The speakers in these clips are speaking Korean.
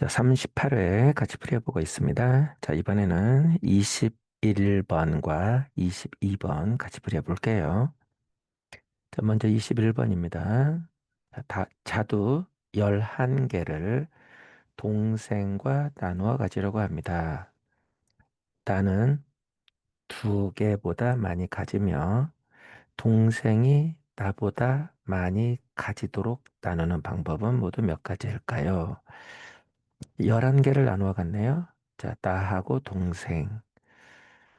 자, 38회 같이 풀이해보고 있습니다. 자, 이번에는 21번과 22번 같이 풀이해볼게요. 자, 먼저 21번입니다. 자두 11개를 동생과 나누어 가지려고 합니다. 나는 2개보다 많이 가지며 동생이 나보다 많이 가지도록 나누는 방법은 모두 몇 가지일까요? 11개를 나누어 갔네요. 자, 나하고 동생.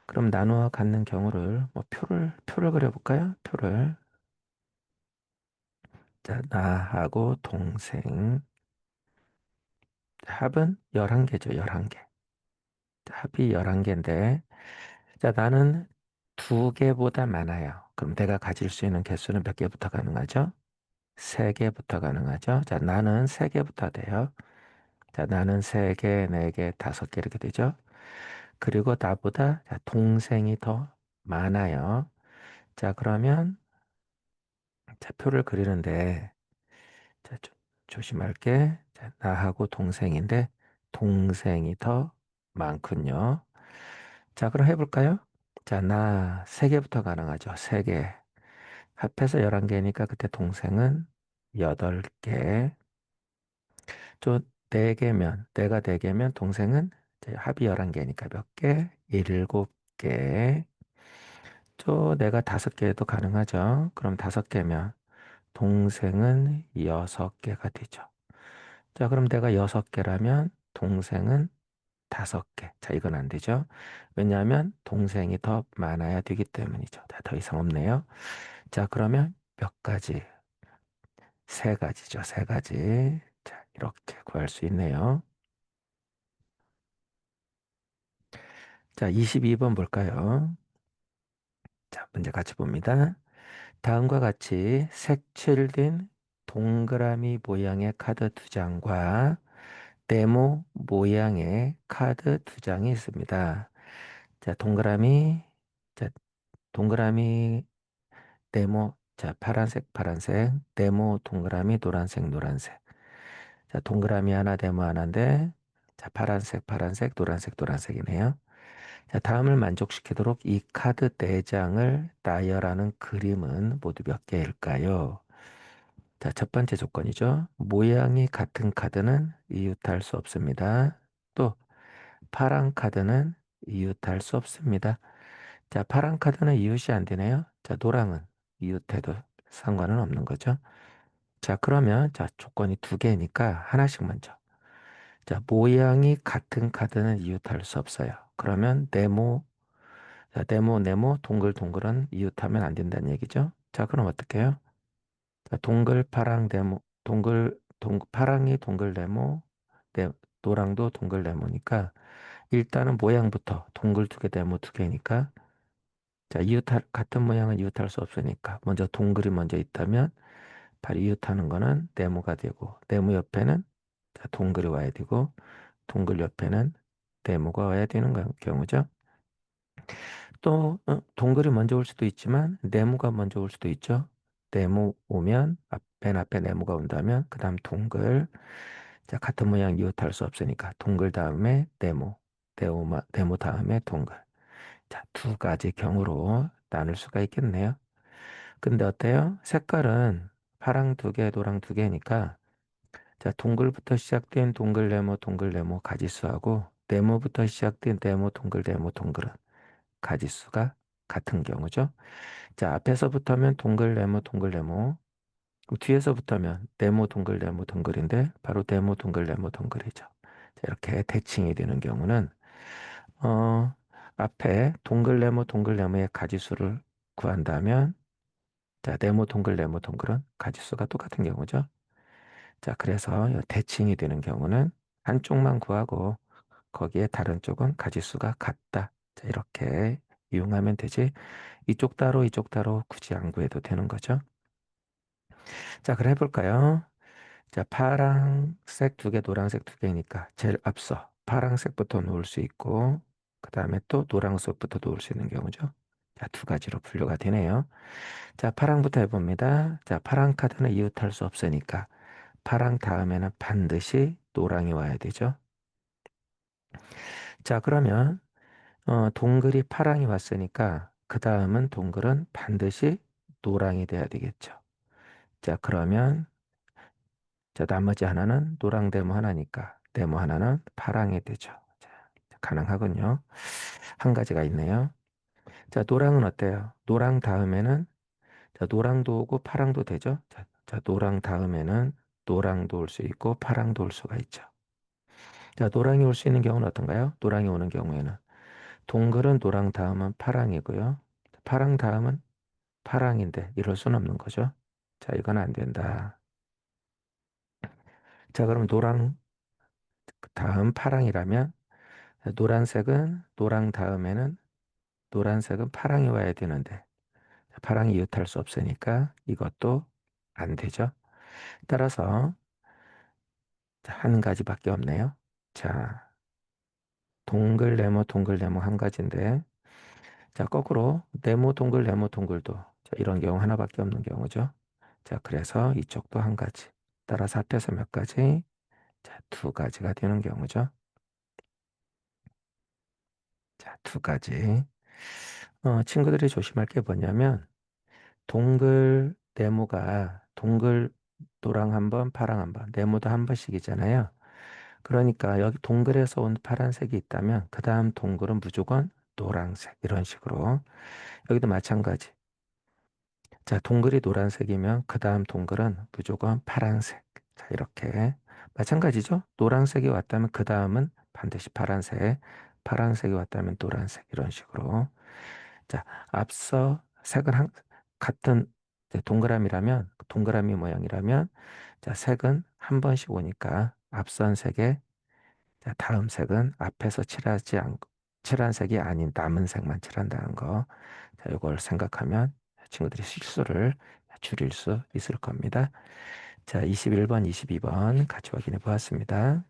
그럼 나누어 갖는 경우를 표를 그려볼까요? 표를. 자, 나하고 동생. 자, 합은 11개죠, 11개. 자, 합이 11개인데, 자, 나는 2개보다 많아요. 그럼 내가 가질 수 있는 개수는 몇 개부터 가능하죠? 3개부터 가능하죠? 자, 나는 3개부터 돼요. 자, 나는 3개, 4개, 5개 이렇게 되죠? 그리고 나보다 자, 동생이 더 많아요. 자, 그러면 자, 표를 그리는데 자, 조심할게. 자, 나하고 동생인데 동생이 더 많군요. 자, 그럼 해볼까요? 자, 나 3개부터 가능하죠. 3개. 합해서 11개니까 그때 동생은 8개. 좀 4개면, 내가 4개면 동생은 이제 합이 11개니까 몇 개? 7개. 또 내가 5개도 가능하죠. 그럼 5개면 동생은 6개가 되죠. 자, 그럼 내가 6개라면 동생은 5개. 자, 이건 안 되죠. 왜냐하면 동생이 더 많아야 되기 때문이죠. 자, 더 이상 없네요. 자, 그러면 몇 가지? 3가지죠. 3가지. 자, 이렇게 구할 수 있네요. 자, 22번 볼까요? 자, 문제 같이 봅니다. 다음과 같이 색칠된 동그라미 모양의 카드 2장과 네모 모양의 카드 2장이 있습니다. 자, 자, 동그라미, 네모, 자, 파란색, 파란색, 네모, 동그라미, 노란색, 노란색. 자, 동그라미 하나, 네모 하나인데, 자, 파란색, 파란색, 노란색, 노란색이네요. 자, 다음을 만족시키도록 이 카드 4장을 나열하는 그림은 모두 몇 개일까요? 자, 첫 번째 조건이죠. 모양이 같은 카드는 이웃할 수 없습니다. 또 파란 카드는 이웃할 수 없습니다. 자, 파란 카드는 이웃이 안 되네요. 자, 노랑은 이웃해도 상관은 없는 거죠. 자, 그러면 자, 조건이 2개니까 하나씩 먼저. 자, 모양이 같은 카드는 이웃할 수 없어요. 그러면 자, 네모, 동글동글은 이웃하면 안 된다는 얘기죠. 자, 그럼 어떻게 해요? 자, 파랑, 네모, 파랑이 동글 네모, 네, 노랑도 동글 네모니까 일단은 모양부터 동글 2개, 네모 2개니까 자, 같은 모양은 이웃할 수 없으니까 먼저 동글이 먼저 있다면 바로 이웃하는 거는 네모가 되고 네모 옆에는 자, 동글이 와야 되고 동글 옆에는 네모가 와야 되는 경우죠. 또 동글이 먼저 올 수도 있지만 네모가 먼저 올 수도 있죠. 네모 오면 맨 앞에 네모가 온다면 그 다음 동글. 자, 같은 모양 이웃할 수 없으니까 동글 다음에 네모 다음에 동글. 자, 2가지 경우로 나눌 수가 있겠네요. 근데 어때요? 색깔은 파랑 2개, 노랑 2개니까 자, 동글부터 시작된 동글 네모 가지수하고 네모부터 시작된 네모 동글은 가지수가 같은 경우죠. 자, 앞에서부터면 동글 네모. 그럼 뒤에서부터면 네모 동글인데 바로 네모 동글이죠. 자, 이렇게 대칭이 되는 경우는 어, 앞에 동글 네모의 가지수를 구한다면 자, 네모 동글은 가지수가 똑같은 경우죠. 자, 그래서 이 대칭이 되는 경우는 한쪽만 구하고 거기에 다른 쪽은 가지수가 같다. 자, 이렇게 이용하면 되지. 이쪽 따로 굳이 안 구해도 되는 거죠. 자, 그럼 해볼까요? 자, 파란색 2개, 노란색 2개니까 제일 앞서 파란색부터 놓을 수 있고 그 다음에 또 노란색부터 놓을 수 있는 경우죠. 자, 2가지로 분류가 되네요. 자, 파랑부터 해봅니다. 자, 파랑 카드는 이웃할 수 없으니까 파랑 다음에는 반드시 노랑이 와야 되죠. 자, 그러면 동글이 파랑이 왔으니까 그 다음은 동글은 반드시 노랑이 돼야 되겠죠. 자, 그러면 자, 나머지 하나는 노랑 데모 하나니까 데모 하나는 파랑이 되죠. 자, 가능하군요. 한 가지가 있네요. 자, 노랑은 어때요? 노랑 다음에는 자, 노랑도 오고 파랑도 되죠. 자, 노랑 다음에는 노랑도 올 수 있고 파랑도 올 수가 있죠. 자, 노랑이 올 수 있는 경우는 어떤가요? 노랑이 오는 경우에는 동글은 노랑 다음은 파랑이고요. 파랑 다음은 파랑인데 이럴 수는 없는 거죠. 자, 이건 안 된다. 자, 그럼 노랑 다음 파랑이라면 노란색은 노랑 다음에는 노란색은 파랑이 와야 되는데 파랑이 이웃할 수 없으니까 이것도 안 되죠. 따라서 한 가지밖에 없네요. 자, 동글 네모 한 가지인데 자, 거꾸로 네모 동글 네모 동글도 자, 이런 경우 하나밖에 없는 경우죠. 자, 그래서 이쪽도 한 가지. 따라서 합해서 몇 가지? 자, 두 가지가 되는 경우죠. 자, 두 가지. 친구들이 조심할 게 뭐냐면 동글 네모가 동글 노랑 한 번, 파랑 한 번, 네모도 한 번씩이잖아요. 그러니까 여기 동글에서 온 파란색이 있다면 그 다음 동글은 무조건 노란색 이런 식으로 여기도 마찬가지. 자, 동글이 노란색이면 그 다음 동글은 무조건 파란색. 자, 이렇게 마찬가지죠. 노란색이 왔다면 그 다음은 반드시 파란색, 파란색이 왔다면 노란색 이런 식으로. 자, 앞서 색은 같은 이제 동그라미라면 동그라미 모양이라면 자, 색은 한 번씩 오니까 앞선 색에 자, 다음 색은 앞에서 칠하지 않고 칠한 색이 아닌 남은 색만 칠한다는 거. 자, 이걸 생각하면 친구들이 실수를 줄일 수 있을 겁니다. 자, 21번, 22번 같이 확인해 보았습니다.